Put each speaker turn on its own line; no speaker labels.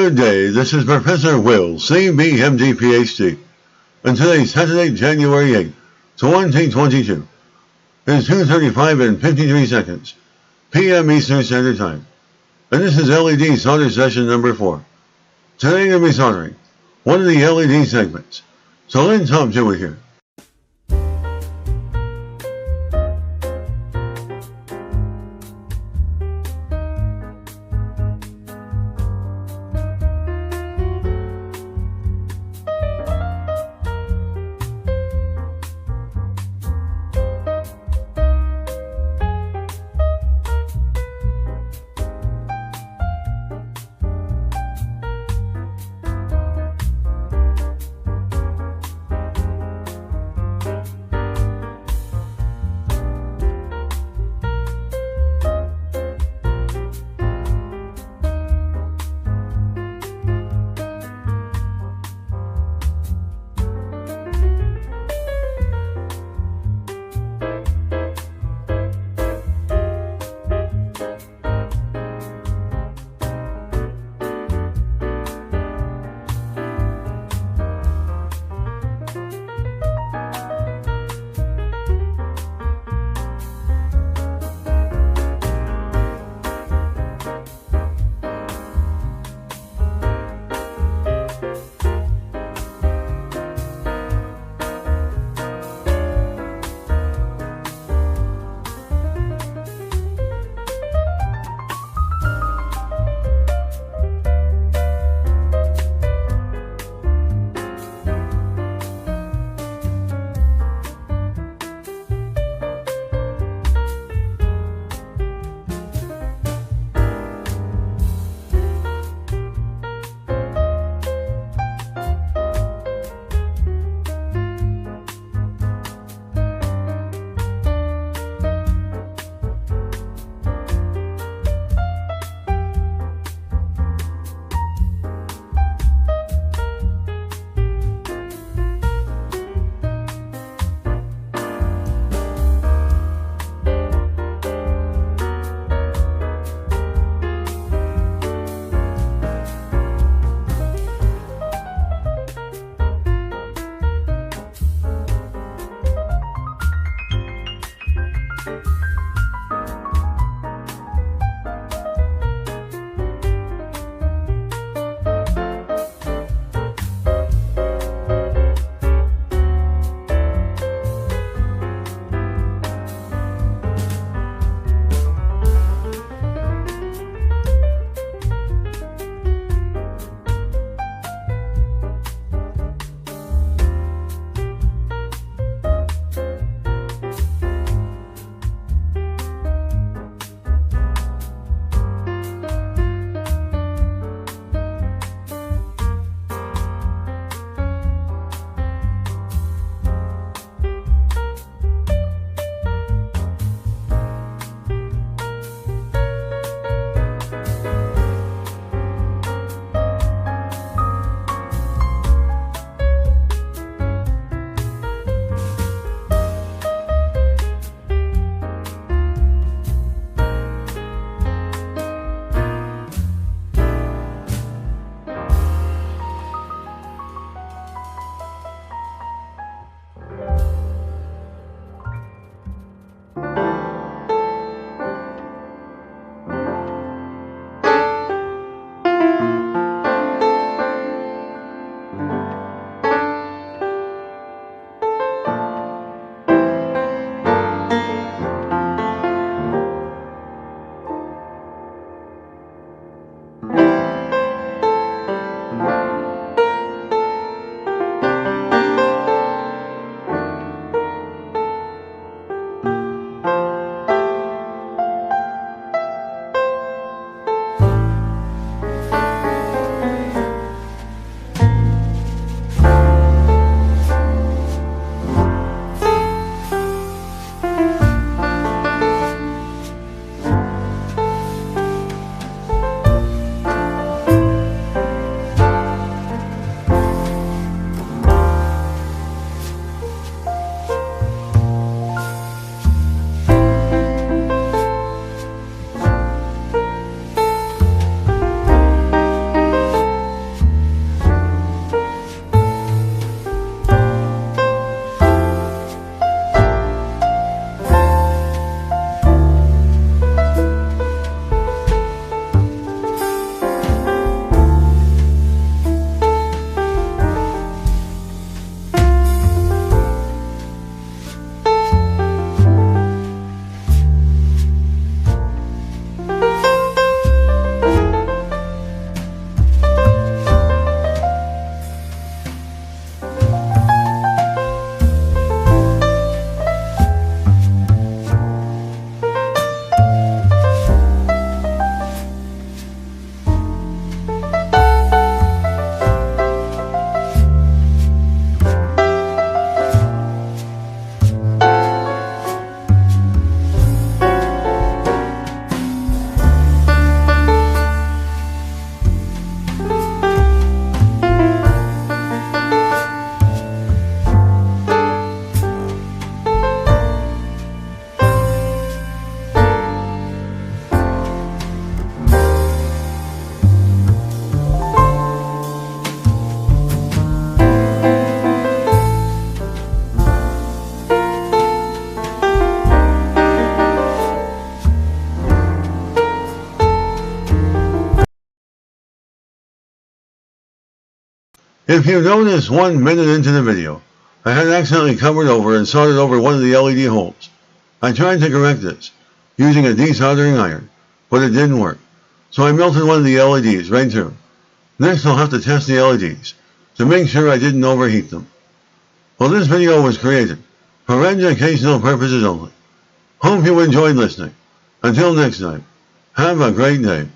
Good day, this is Professor Will, CBMD PhD, and today's Saturday, January 8, 2022. It is 2:35 and 53 seconds, p.m. Eastern Standard Time, and this is LED solder session number 4. Today I'm going to be soldering one of the LED segments, so let's hop to it here. If you notice 1 minute into the video, I had accidentally covered over and soldered over one of the LED holes. I tried to correct this using a desoldering iron, but it didn't work. So I melted one of the LEDs right through. Next I'll have to test the LEDs to make sure I didn't overheat them. Well, this video was created for educational purposes only. Hope you enjoyed listening. Until next time, have a great day.